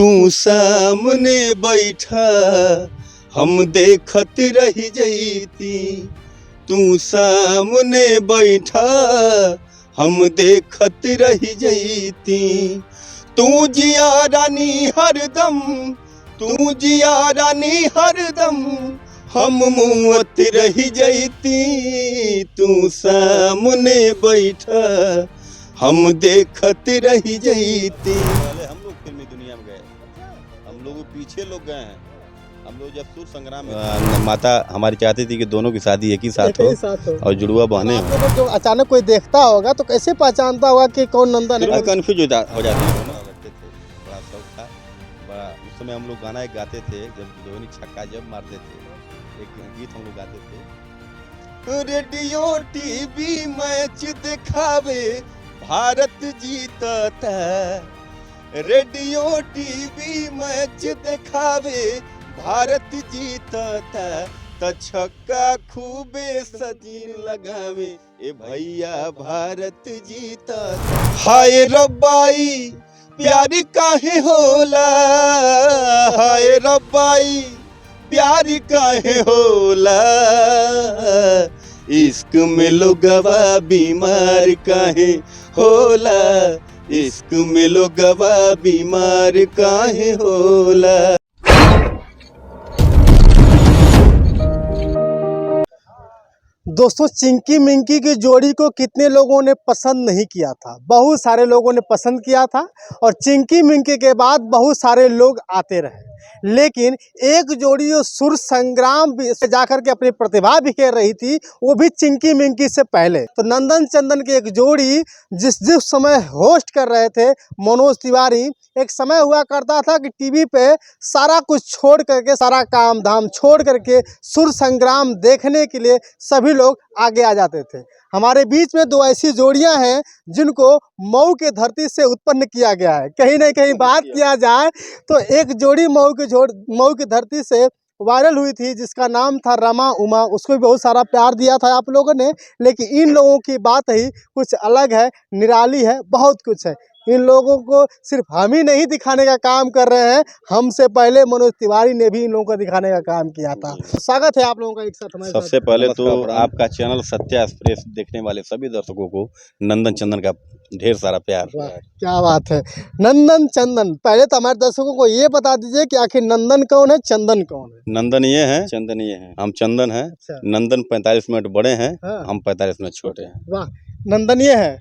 तू सामने बैठा हम देखत रह जईती। तू सामने बैठा हम देखत रह जईती। तू जिया रानी हरदम, तू जिया रानी हरदम हम मुवत रह जईती। तू सामने बैठा हम देखत रह जईती। हम लोग फिल्मी दुनिया में गए, हम लोग पीछे लोग गए हैं। हम लोग जब सुर संग्राम में माता हमारी चाहती थी कि दोनों की शादी एक ही साथ हो और जुड़वा बहने हो। जो अचानक कोई देखता होगा तो कैसे पहचानता होगा कि कौन नंदन है? कंफ्यूज हो जाते हैं। बड़ा शौक था, बड़ा उस समय हम लोग गाना एक गाते थे, जब धोनी छक्का जब मारते थे एक गीत हम लोग गाते थे। रेडियो टीवी मैच दिखावे भारत जीतता। रेडियो टीवी मैच दिखावे भारत जीतता। त छक्का खूबे सजीन लगावे ए भैया भारत जीतता। हाय रब्बाई प्यार काहे होला, हाय रब्बाई प्यार काहे होला। इश्क में लोगवा बीमार काहे होला, इश्क में लोगवा बीमार काहे होला। दोस्तों, चिंकी मिंकी की जोड़ी को कितने लोगों ने पसंद नहीं किया था? बहुत सारे लोगों ने पसंद किया था और चिंकी मिंकी के बाद बहुत सारे लोग आते रहे। लेकिन एक जोड़ी जो सुर संग्राम से जाकर के अपनी प्रतिभा बिखेर रही थी, वो भी चिंकी मिंकी से पहले। तो नंदन चंदन की एक जोड़ी जिस समय होस्ट कर रहे थे मनोज तिवारी, एक समय हुआ करता था कि टीवी पे सारा कुछ छोड़ करके, सारा काम धाम छोड़ करके सुर संग्राम देखने के लिए सभी लोग आगे आ जाते थे। हमारे बीच में दो ऐसी जोड़ियां हैं जिनको मऊ के धरती से उत्पन्न किया गया है। कहीं ना कहीं बात किया जाए तो एक जोड़ी मऊ की धरती से वायरल हुई थी जिसका नाम था रमा उमा। उसको भी बहुत सारा प्यार दिया था आप लोगों ने। लेकिन इन लोगों की बात ही कुछ अलग है, निराली है, बहुत कुछ है। इन लोगों को सिर्फ हम ही नहीं दिखाने का काम कर रहे हैं, हमसे पहले मनोज तिवारी ने भी इन लोगों को दिखाने का काम किया था। स्वागत है आप लोगों का एक साथ हमारे साथ। सबसे पहले तो आपका चैनल सत्या एक्सप्रेस देखने वाले सभी दर्शकों को नंदन चंदन का ढेर सारा प्यार। क्या बात है। नंदन चंदन, पहले तो हमारे दर्शकों को ये बता दीजिए कि आखिर नंदन कौन है, चंदन कौन है? नंदन ये है, चंदन ये है। हम चंदन हैं। अच्छा। नंदन 45 मिनट बड़े हैं। हाँ। हम 45 मिनट छोटे हैं। वाह, नंदन ये है,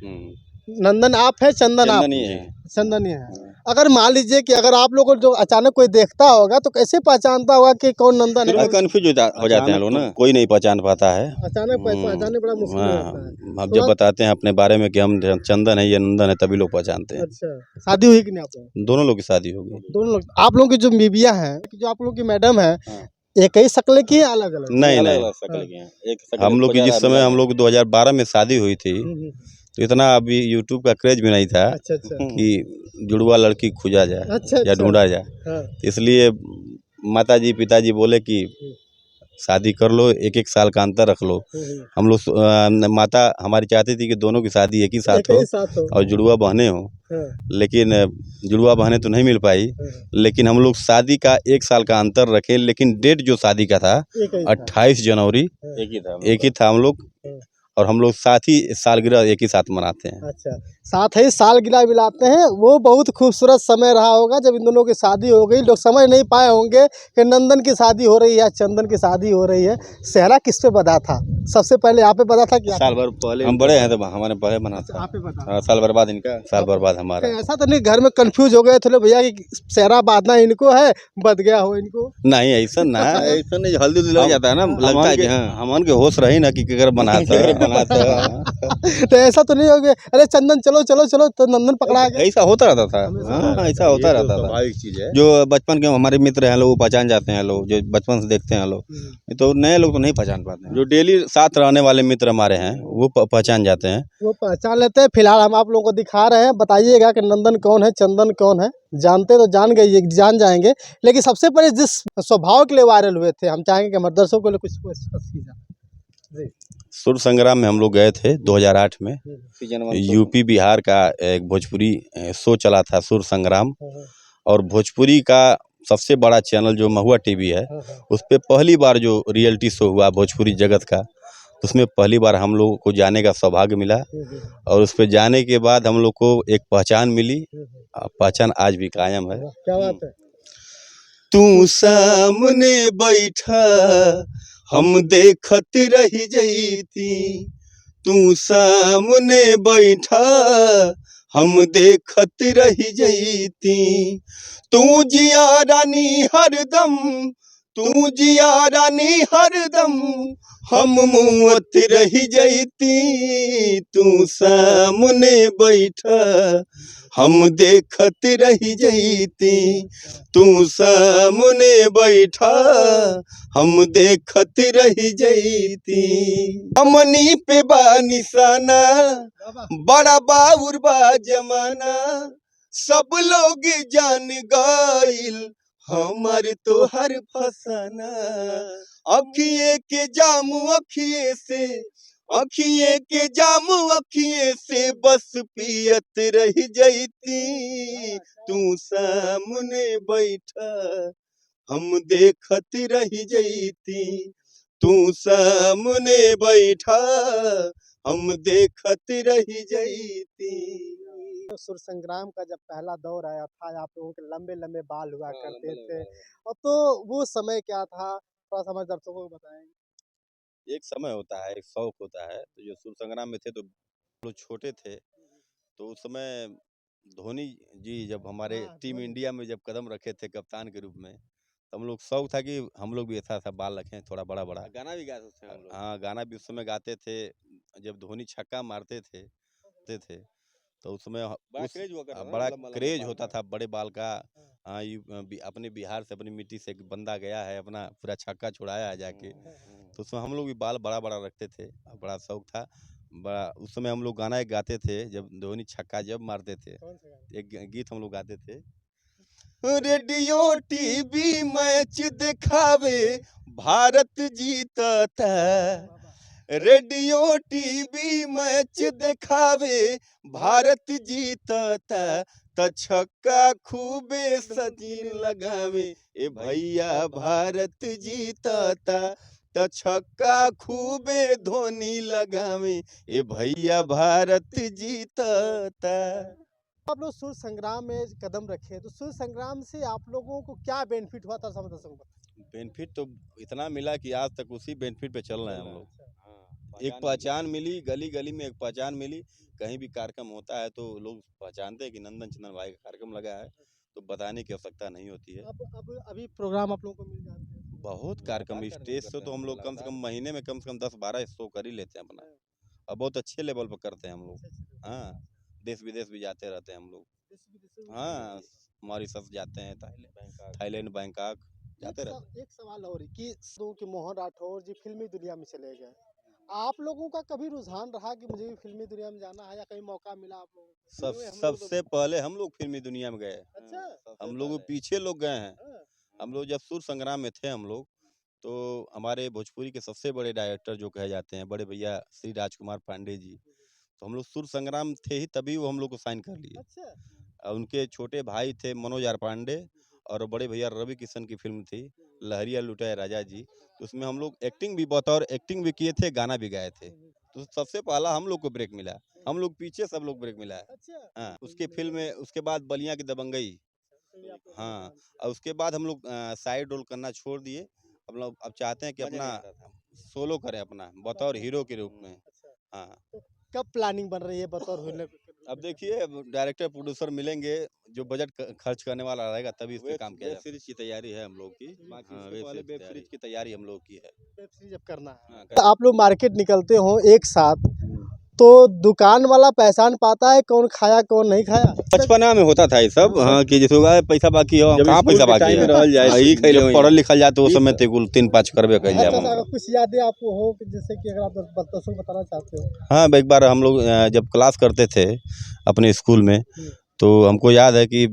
नंदन आप है, चंदन आप ये है। चंदन ये है। अगर मान लीजिए कि अगर आप लोगों को जो अचानक कोई देखता होगा तो कैसे पहचानता होगा कि कौन नंदन है? कंफ्यूज हो जाते हैं लोग ना, कोई नहीं पहचान पाता है। अचानक पहचानने बड़ा मुश्किल होता है। हम जब बताते हैं अपने बारे में कि हम चंदन है, ये नंदन है, तभी लोग पहचानते हैं। अच्छा, शादी हुई कि नहीं आप लोग? दोनों लोग की शादी होगी। दोनों लोग। आप लोगों की जो बीबियां हैं, जो आप लोग की मैडम है, एक ही शक्ल की है, अलग अलग? नहीं नहीं, हम लोग की जिस समय हम लोग 2012 में शादी हुई थी तो इतना अभी यूट्यूब का क्रेज भी नहीं था। अच्छा अच्छा। कि जुड़वा लड़की खोजा जाए। अच्छा, या ढूंढा जाए। हाँ। इसलिए माताजी पिताजी बोले कि शादी कर लो, एक एक साल का अंतर रख लो। हम लोग माता हमारी चाहती थी कि दोनों की शादी एक ही साथ हो और जुड़वा बहने हो। लेकिन जुड़वा बहने तो नहीं मिल पाई। लेकिन हम लोग शादी का एक साल का अंतर रखे, लेकिन डेट जो शादी का था 28 जनवरी एक ही था हम लोग। और हम लोग साथ ही सालगिरह एक ही साथ मनाते हैं। अच्छा, साथ ही सालगिरह मिलाते हैं। वो बहुत खूबसूरत समय रहा होगा जब इन दोनों की शादी हो गई। लोग समझ नहीं पाए होंगे कि नंदन की शादी हो रही है, चंदन की शादी हो रही है। सेहरा किस पे बधा था? सबसे पहले आप पे बधा था क्या? साल भर पहले हम बड़े हैं तो हमारे पहले बना था। आप पे बधा? साल भर बाद इनका, साल भर बाद हमारा। ऐसा तो नहीं घर में कंफ्यूज हो गए थे लोग भैया कि सेहरा बांधना इनको है, बध गया हो इनको? नहीं ऐसा ना, ऐसा नहीं, हल्दी लग जाता है ना, लगता है कि हमन के होश रही ना कि केकर बनाता तो ऐसा तो नहीं हो गया अरे चंदन चलो चलो चलो तो नंदन पकड़ा गया? ऐसा होता रहता था। हाँ, ऐसा होता रहता था। स्वाभाविक चीज है। जो बचपन के हमारे मित्र हैं लोग वो पहचान जाते हैं, लोग जो बचपन से देखते हैं लोग। तो नए लोग तो नहीं पहचान पाते हैं। जो डेली साथ रहने वाले मित्र हमारे हैं वो पहचान जाते हैं, वो पहचान लेते हैं। फिलहाल हम आप लोगों को दिखा रहे हैं, बताइएगा कि नंदन कौन है, चंदन कौन है। जानते तो जान गए, जान जाएंगे। लेकिन सबसे पहले जिस स्वभाव के लिए वायरल हुए थे, हम चाहेंगे कि हमारे दर्शकों के लिए कुछ सुर संग्राम में हम लोग गए थे 2008 में। यूपी बिहार का एक भोजपुरी शो चला था सुर संग्राम। और भोजपुरी का सबसे बड़ा चैनल जो महुआ टीवी है, उस पे पहली बार जो रियलिटी शो हुआ भोजपुरी जगत का, उसमें पहली बार हम लोगों को जाने का सौभाग्य मिला। और उस पे जाने के बाद हम लोग को एक पहचान मिली, पहचान आज भी कायम है। क्या बात है। तू सामने बैठा हम देखत रह जईती, तू सामने बैठा हम देखत रह जईती, तू जिया रानी हरदम, तू जिया रानी हरदम हम मुवत रह जईती, तू सामने बैठा हम देखत रह जईती, तू सामने बैठा हम देखत रह जईती। हमनी पे बा निशाना, बड़ा बाउर बा जमाना, सब लोग जान गइल हमार तोहर फसाना। अखिए के जामू अखिए से, अखिए के जामू अखिए से बस पियत रह जईती, तू सामने बैठा हम देखत रह जईती, तू सामने बैठा हम देखत रह जईती। सुर संग्राम का जब पहला दौर आया था, आप लोगों के लंबे लंबे बाल हुआ करते थे, और तो वो समय क्या था, थोड़ा सा हमारे दर्शकों को बताएंगे। एक समय होता है, एक शौक होता है। तो जो सुर संग्राम में थे तो लोग छोटे थे, तो उस समय धोनी जी जब हमारे टीम इंडिया में जब कदम रखे थे कप्तान के रूप में, तो हम लोग शौक था कि हम लोग भी ऐसा ऐसा बाल रखें, थोड़ा बड़ा बड़ा। गाना भी गाते थे हम लोग। हाँ, गाना भी उस समय गाते थे। जब धोनी छक्का मारते थे तो उस समय बड़ा क्रेज होता था बड़े बाल का। हाँ, अपने बिहार से, अपनी मिट्टी से एक बंदा गया है, अपना पूरा छक्का छुड़ाया है जाके। तो उसमें हम लोग भी बाल बड़ा बड़ा रखते थे, बड़ा शौक था बड़ा। उस समय हम लोग गाना एक गाते थे, जब धोनी छक्का जब मारते थे, एक गीत हम लोग गाते थे। रेडियो टीवी मैच दिखावे भारत जीतता, रेडियो टीवी मैच दिखावे भारत जीतता, त छक्का खूबे सचिन लगावे ए भैया भारत जीतता, त छक्का खूबे धोनी लगावे ए भैया भारत जीतता। आप लोग सुर संग्राम में कदम रखे, तो सुर संग्राम से आप लोगों को क्या बेनिफिट हुआ था, समझ सकते। बेनिफिट तो इतना मिला कि आज तक उसी बेनिफिट पे चल रहे हैं हम लोग। एक पहचान मिली, गली गली में एक पहचान मिली। कहीं भी कार्यक्रम होता है तो लोग पहचानते हैं कि नंदन चंदन भाई का कार्यक्रम लगा है, तो बताने की आवश्यकता नहीं होती है। अब अभी प्रोग्राम आप लोगों को मिल जाते हैं। बहुत कार्यक्रम स्टेज से तो हम लोग कम से कम महीने में कम से कम 10-12 शो कर ही लेते हैं अपना, और बहुत अच्छे लेवल पर करते हैं हम लोग। हाँ, देश विदेश भी जाते रहते हैं हम लोग। हाँ, मॉरिशस जाते हैं, थाईलैंड, बैंकॉक जाते रहते हैं। एक सवाल और कि मोहन राठौर जी फिल्मी दुनिया में चले गए, आप लोगों का कभी रुझान रहा कि मुझे भी फिल्मी दुनिया में जाना है, या कहीं मौका मिला आप लोगों को? सबसे पहले हम लोग फिल्मी दुनिया में गए। अच्छा, हम लोग पीछे लोग गए हैं। हम लोग जब सुर संग्राम में थे हम लोग, तो हमारे भोजपुरी के सबसे बड़े डायरेक्टर जो कहे जाते हैं बड़े भैया श्री राजकुमार पांडे जी, तो हम लोग सुर संग्राम थे ही तभी वो हम लोग को साइन कर लिए। अच्छा। उनके छोटे भाई थे मनोज आर पांडे, और बड़े भैया रवि किशन की फिल्म थी लहरिया लुटाए राजा जी, तो उसमें हम लोग एक्टिंग भी बतौर एक्टिंग भी किए थे, गाना भी गाए थे। तो सबसे पहला हम लोग को ब्रेक मिला, हम लोग पीछे सब लोग ब्रेक मिला है। हाँ, उसके फिल्म में उसके बाद बलिया की दबंगई। हाँ, और उसके बाद हम लोग साइड रोल करना छोड़ दिए। हम लोग अब चाहते हैं कि अपना सोलो करें, अपना बतौर हीरो के रूप में। हाँ, कब प्लानिंग बन रही है बतौर हीरो? अब देखिए डायरेक्टर प्रोड्यूसर मिलेंगे, जो बजट खर्च करने वाला रहेगा तभी इस पे काम किया जाएगा। वेब सीरीज की तैयारी है हम लोग की। हाँ, वेब सीरीज की तैयारी हम लोग की है। वेब सीरीज अब करना है। तो आप लोग मार्केट निकलते हो एक साथ, तो दुकान वाला पहचान पाता है कौन खाया कौन नहीं खाया? बचपना में होता था ये सब। हाँ, कि जैसे होगा पैसा बाकी हो, कहाँ पैसा बाकी है। जब पढ़ल लिखल जाए तो उस समय तो कुल 3-5 करबे कर जाए। कुछ यादें आपको हो कि जैसे कि अगर आप दर्शकों को बताना चाहते हो? हाँ, एक बार हम लोग जब क्लास करते थे अपने स्कूल में, तो हमको याद है कि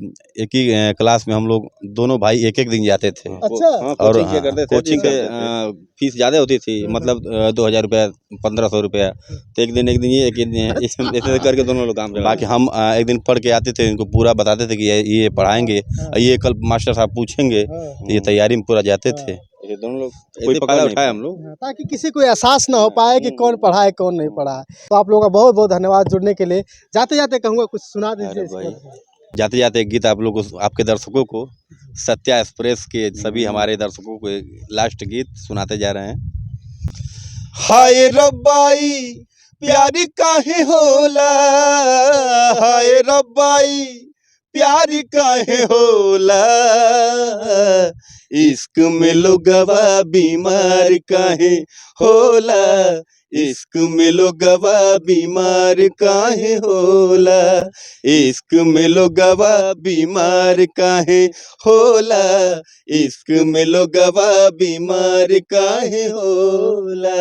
एक ही क्लास में हम लोग दोनों भाई एक एक दिन जाते थे। अच्छा। हाँ, और कोचिंग किया करते थे, कोचिंग के करते थे। फीस ज़्यादा होती थी, मतलब 2,000 रुपया, 1,500 रुपया। तो एक दिन ये, एक दिन ऐसे करके दोनों लोग काम चलाते थे। बाकी हम एक दिन पढ़ के आते थे, इनको पूरा बताते थे कि ये पढ़ाएंगे, ये कल मास्टर साहब पूछेंगे, तो ये तैयारी में पूरा जाते थे। ये दोनों लोग कोई ऐसे पकड़ फायदा नहीं उठाए पाया। हम लोग। ताकि किसी को एहसास ना हो पाए कि कौन पढ़ा है कौन नहीं पढ़ा है। तो आप लोगों का बहुत बहुत धन्यवाद जुड़ने के लिए। जाते जाते कहूँगा कुछ सुना दीजिए अरे इसके भाई, बारे में। जाते जाते एक गीत आप लोग को, आपके दर्शकों को, सत्या एक्सप्रेस के सभी हमारे दर्शकों को एक लास्ट गीत सुनाते जा रहे हैं। हाय रब्बाई प्यारी काहे होला, हाय रब्बाई प्यारी काहे होला, इश्क में लोगवा बीमार काहे होला, इश्क में लोगवा बीमार काहे होला, इश्क में लोगवा बीमार काहे होला, इश्क में लोगवा बीमार काहे होला।